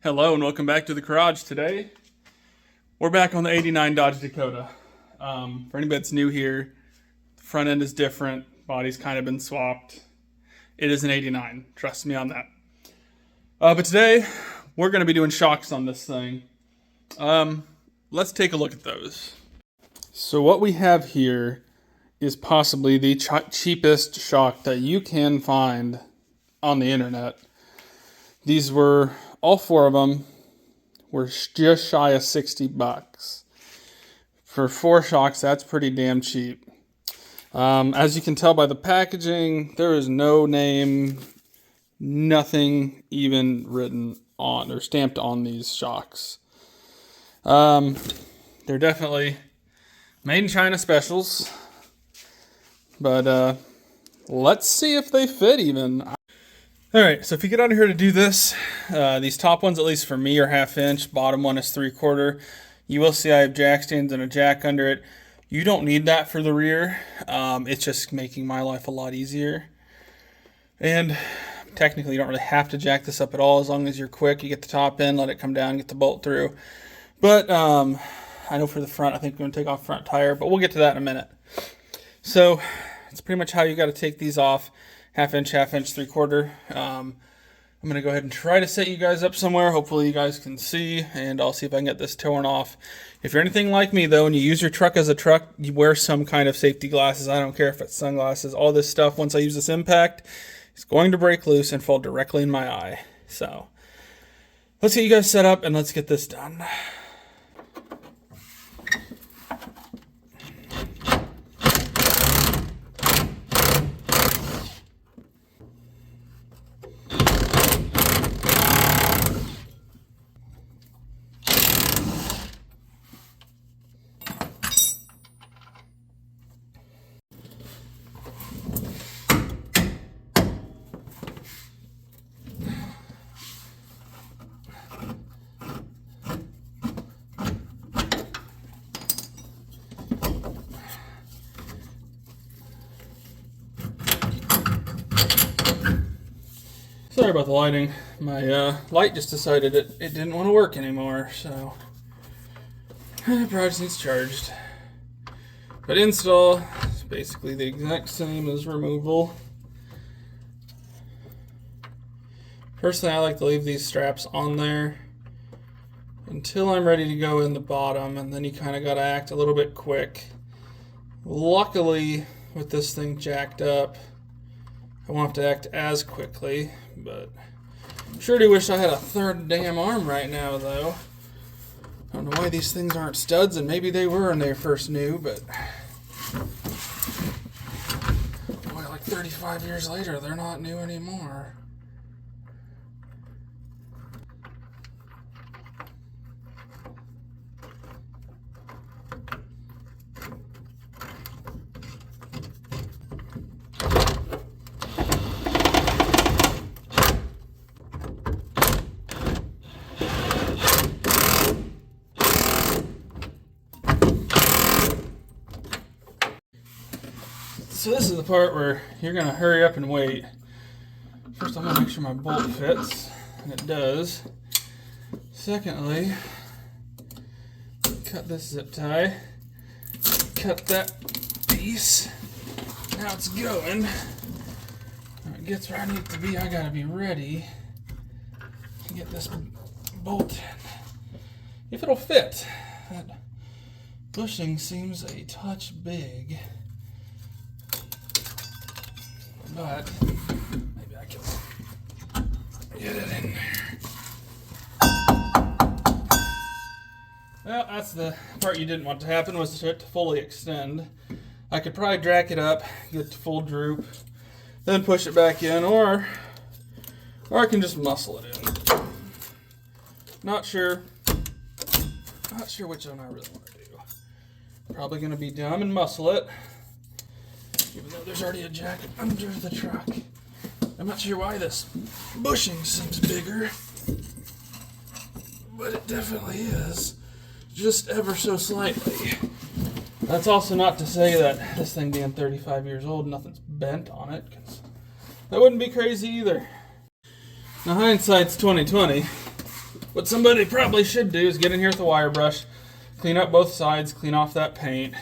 Hello and welcome back to the garage. Today, we're back on the 89 Dodge Dakota. For anybody that's new here, the front end is different. Body's kind of been swapped. It is an 89. Trust me on that. But today, we're going to be doing shocks on this thing. Let's take a look at those. So what we have here is possibly the cheapest shock that you can find on the internet. These were, all four of them were just shy of $60. For 4 shocks, that's pretty damn cheap. As you can tell by the packaging, there is no name, nothing even written on or stamped on these shocks. They're definitely made in China specials, but let's see if they fit even. All right, so if you get out of here to do this, these top ones, at least for me, are 1/2 inch. Bottom one is 3/4. You will see I have jack stands and a jack under it. You don't need that for the rear. It's just making my life a lot easier. And technically, you don't really have to jack this up at all. As long as you're quick, you get the top in, let it come down, get the bolt through. But I know for the front, I think we're going to take off front tire, but we'll get to that in a minute. So it's pretty much how you got to take these off. 1/2 inch, 1/2 inch, 3/4. I'm going to go ahead and try to set you guys up somewhere. Hopefully you guys can see, and I'll see if I can get this torn off. If you're anything like me, though, and you use your truck as a truck, you wear some kind of safety glasses. I don't care if it's sunglasses. All this stuff, once I use this impact, it's going to break loose and fall directly in my eye. So let's get you guys set up, and let's get this done. Sorry about the lighting. My light just decided it didn't want to work anymore, so it probably just needs charged. But install is basically the exact same as removal. Personally, I like to leave these straps on there until I'm ready to go in the bottom, and then you kind of got to act a little bit quick. Luckily, with this thing jacked up, I won't have to act as quickly, but sure do wish I had a third damn arm right now, though. I don't know why these things aren't studs, and maybe they were when they were first new, but boy, like 35 years later, they're not new anymore. So this is the part where you're going to hurry up and wait. First, I'm going to make sure my bolt fits, and it does. Secondly, cut this zip tie. Cut that piece. Now it's going. When it gets where I need it to be, I got to be ready to get this bolt in. If it'll fit. That bushing seems a touch big. But maybe I can get it in there. Well, that's the part you didn't want to happen, was for it to fully extend. I could probably drag it up, get it to full droop, then push it back in, or I can just muscle it in. Not sure which one I really want to do. Probably going to be dumb and muscle it. Even though there's already a jacket under the truck. I'm not sure why this bushing seems bigger, but it definitely is. Just ever so slightly. That's also not to say that this thing being 35 years old, nothing's bent on it, because that wouldn't be crazy either. Now hindsight's 20/20. what somebody probably should do is get in here with a wire brush, clean up both sides, clean off that paint.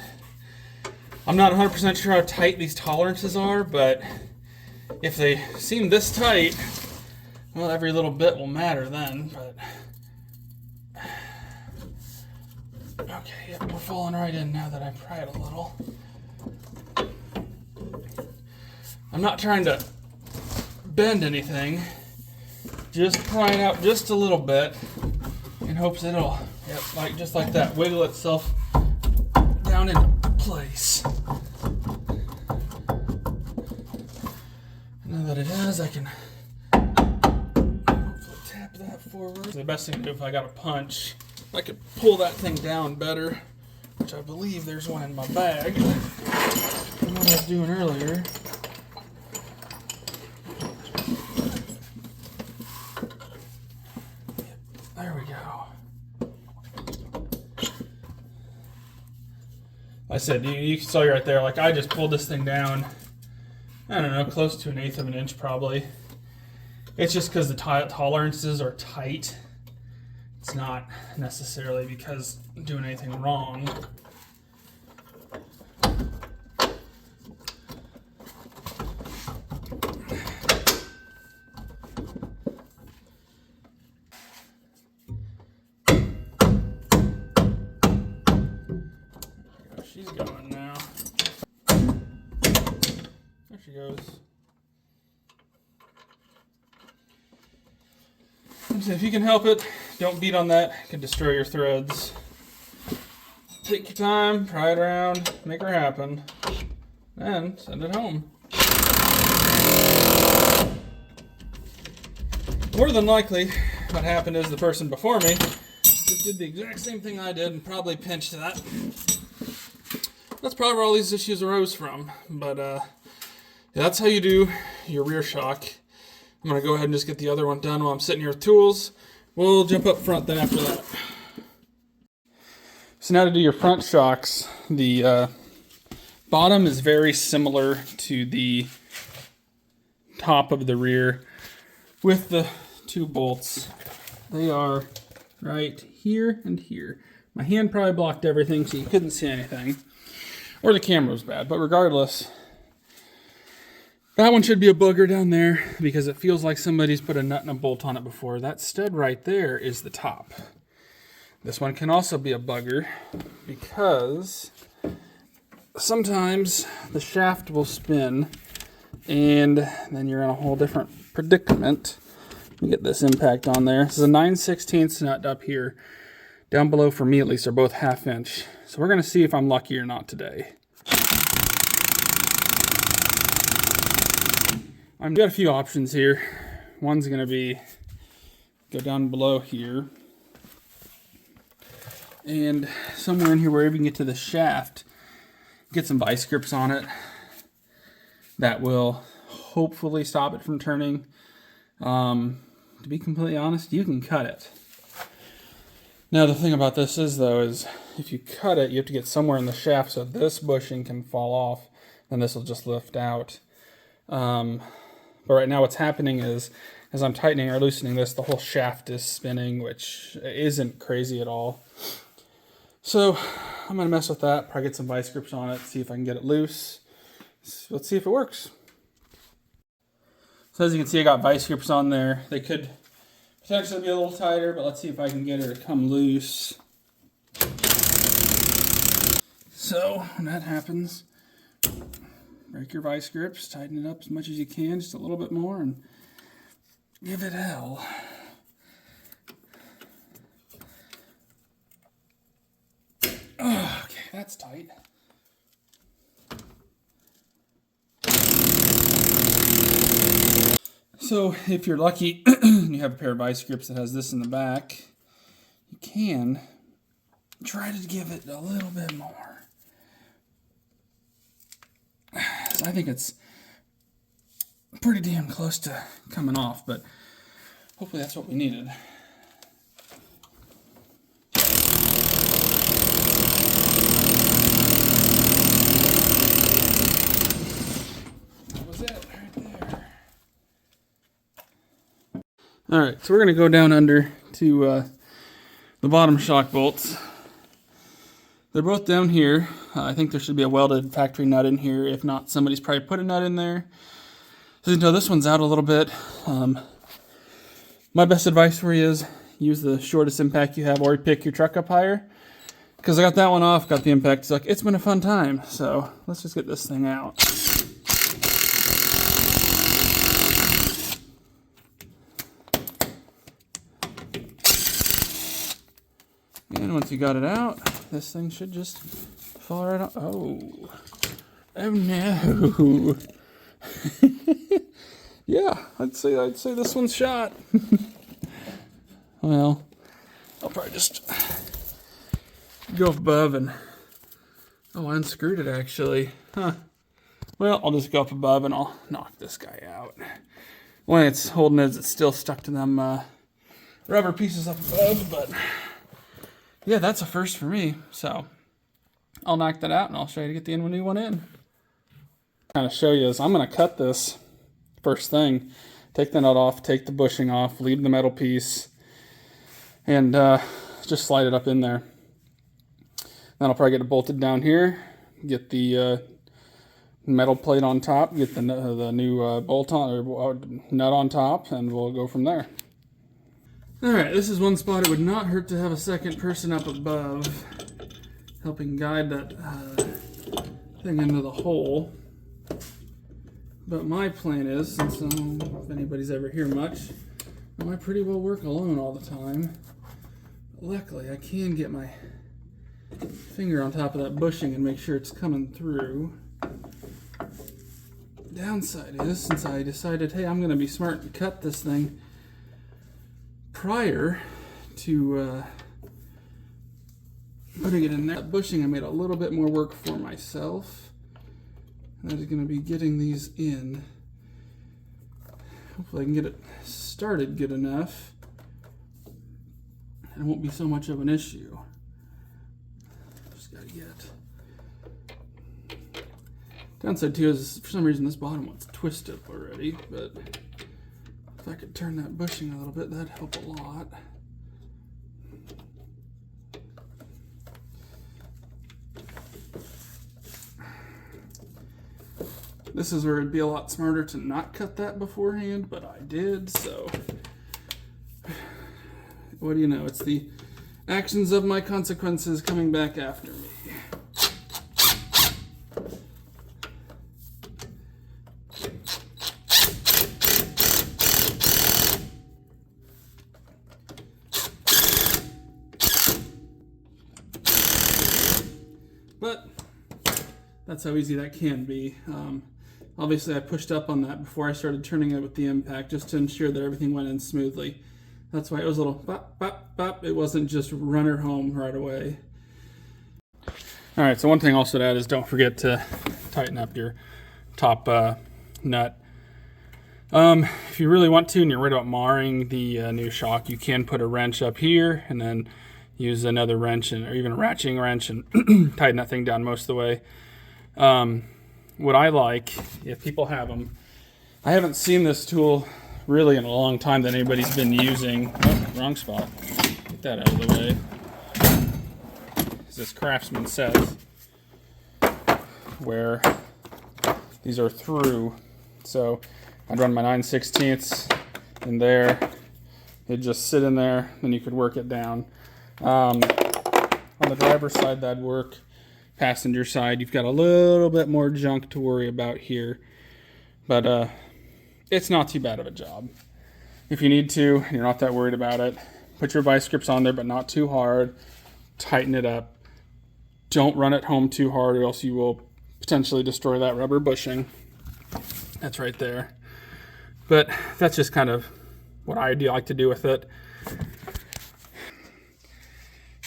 I'm not 100% sure how tight these tolerances are, but if they seem this tight, well, every little bit will matter then. But okay, yeah, we're falling right in now that I pry it a little. I'm not trying to bend anything, just pry it out just a little bit in hopes it'll, yep, like just like that, wiggle itself down into place. Now that it has, I can hopefully tap that forward. The best thing to do if I got a punch, I could pull that thing down better, which I believe there's one in my bag from what I was doing earlier. There we go. I said, you saw right there, like I just pulled this thing down, I don't know, close to 1/8 of an inch probably. It's just because the tolerances are tight. It's not necessarily because I'm doing anything wrong. She's going now. There she goes. So if you can help it, don't beat on that. It can destroy your threads. Take your time, pry it around, make her happen, and send it home. More than likely, what happened is the person before me just did the exact same thing I did and probably pinched that. That's probably where all these issues arose from. But yeah, that's how you do your rear shock. I'm going to go ahead and just get the other one done while I'm sitting here with tools. We'll jump up front then after that. So now to do your front shocks, the bottom is very similar to the top of the rear with the two bolts. They are right here and here. My hand probably blocked everything so you couldn't see anything. Or the camera was bad, but regardless, that one should be a booger down there because it feels like somebody's put a nut and a bolt on it before. That stud right there is the top. This one can also be a bugger because sometimes the shaft will spin and then you're in a whole different predicament. Let me get this impact on there. This is a 9/16 nut up here. Down below, for me at least, are both 1/2 inch. So we're going to see if I'm lucky or not today. I've got a few options here. One's going to be go down below here. And somewhere in here, wherever you can get to the shaft, get some vice grips on it. That will hopefully stop it from turning. To be completely honest, you can cut it. Now the thing about this is though, is if you cut it, you have to get somewhere in the shaft so this bushing can fall off, and this will just lift out. But right now what's happening is, as I'm tightening or loosening this, the whole shaft is spinning, which isn't crazy at all. So I'm gonna mess with that, probably get some vice grips on it, see if I can get it loose. Let's see if it works. So as you can see, I got vice grips on there. They could potentially be a little tighter, but let's see if I can get her to come loose. So when that happens, break your vice grips, tighten it up as much as you can, just a little bit more, and give it hell. Oh, okay, that's tight. So if you're lucky and you have a pair of vice grips that has this in the back, you can try to give it a little bit more. So I think it's pretty damn close to coming off, but hopefully that's what we needed. That was it right there. All right, so we're gonna go down under, to the bottom shock bolts. They're both down here. I think there should be a welded factory nut in here. If not, somebody's probably put a nut in there. So you can tell this one's out a little bit. My best advice for you is use the shortest impact you have, or pick your truck up higher. Because I got that one off, got the impact. It's like, it's been a fun time. So let's just get this thing out. And once you got it out, this thing should just fall right out. Oh no. Yeah, I'd say this one's shot. Well, I'll probably just go above and, oh, I unscrewed it actually. Huh. Well, I'll just go up above and I'll knock this guy out. When it's holding it, it's still stuck to them rubber pieces up above, but yeah, that's a first for me. So I'll knock that out and I'll show you to get the new one in. Kind of show you is I'm going to cut this first thing, take the nut off, take the bushing off, leave the metal piece, and just slide it up in there. Then I'll probably get it bolted down here, get the metal plate on top, get the new bolt on or nut on top, and we'll go from there. Alright, this is one spot it would not hurt to have a second person up above helping guide that thing into the hole. But my plan is, since if anybody's ever here much, I pretty well work alone all the time. But luckily, I can get my finger on top of that bushing and make sure it's coming through. Downside is, since I decided, hey, I'm going to be smart and cut this thing prior to putting it in there. That bushing, I made a little bit more work for myself. And that is going to be getting these in. Hopefully I can get it started good enough. And it won't be so much of an issue. Just got to get. Downside too is, for some reason, this bottom one's twisted already, but if I could turn that bushing a little bit, that'd help a lot. This is where it'd be a lot smarter to not cut that beforehand, but I did, so what do you know? It's the actions of my consequences coming back after me. But that's how easy that can be. Obviously, I pushed up on that before I started turning it with the impact, just to ensure that everything went in smoothly. That's why it was a little bop, bop, bop. It wasn't just run her home right away. All right, so one thing also to add is don't forget to tighten up your top nut. If you really want to and you're worried about marring the new shock, you can put a wrench up here and then use another wrench or even a ratcheting wrench and tighten that thing down most of the way. What I like, if people have them, I haven't seen this tool really in a long time that anybody's been using. Oh, wrong spot. Get that out of the way. As this Craftsman says, where these are through. So I'd run my 9/16 in there. It'd just sit in there, then you could work it down. On the driver's side, that'd work. Passenger side, you've got a little bit more junk to worry about here, but it's not too bad of a job. If you need to, and you're not that worried about it, put your vice grips on there, but not too hard. Tighten it up. Don't run it home too hard, or else you will potentially destroy that rubber bushing. That's right there. But that's just kind of what I like to do with it.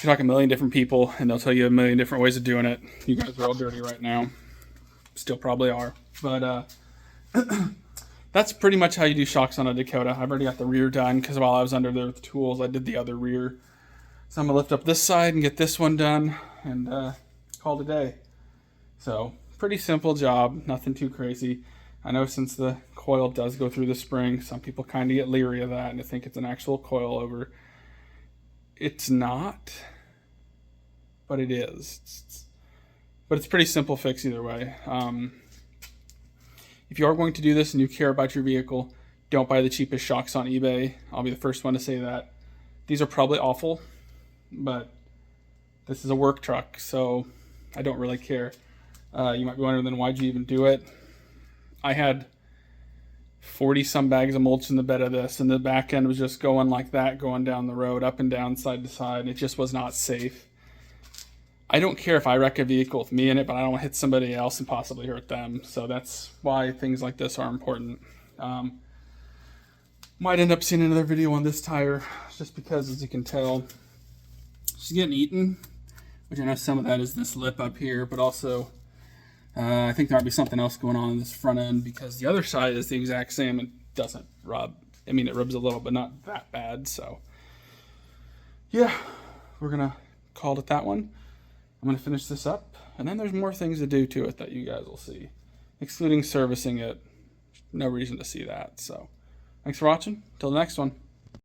You talk a million different people and they'll tell you a million different ways of doing it. You guys are all dirty right now. Still probably are. But that's pretty much how you do shocks on a Dakota. I've already got the rear done because while I was under there with the tools, I did the other rear. So I'm going to lift up this side and get this one done and call it a day. So pretty simple job. Nothing too crazy. I know since the coil does go through the spring, some people kind of get leery of that and they think it's an actual coil over. It's not, but it is. But it's a pretty simple fix either way. If you are going to do this and you care about your vehicle, don't buy the cheapest shocks on eBay. I'll be the first one to say that. These are probably awful, but this is a work truck, so I don't really care. You might be wondering, then why'd you even do it? I had 40 some bags of mulch in the bed of this, and the back end was just going like that, going down the road, up and down, side to side, and it just was not safe. I don't care if I wreck a vehicle with me in it, but I don't want to hit somebody else and possibly hurt them. So that's why things like this are important. Might end up seeing another video on this tire, just because, as you can tell, she's getting eaten, which I know some of that is this lip up here, but also I think there might be something else going on in this front end, because the other side is the exact same. It doesn't rub. I mean, it rubs a little, but not that bad. So yeah, we're going to call it that one. I'm going to finish this up, and then there's more things to do to it that you guys will see, excluding servicing it. No reason to see that. So thanks for watching. Till the next one.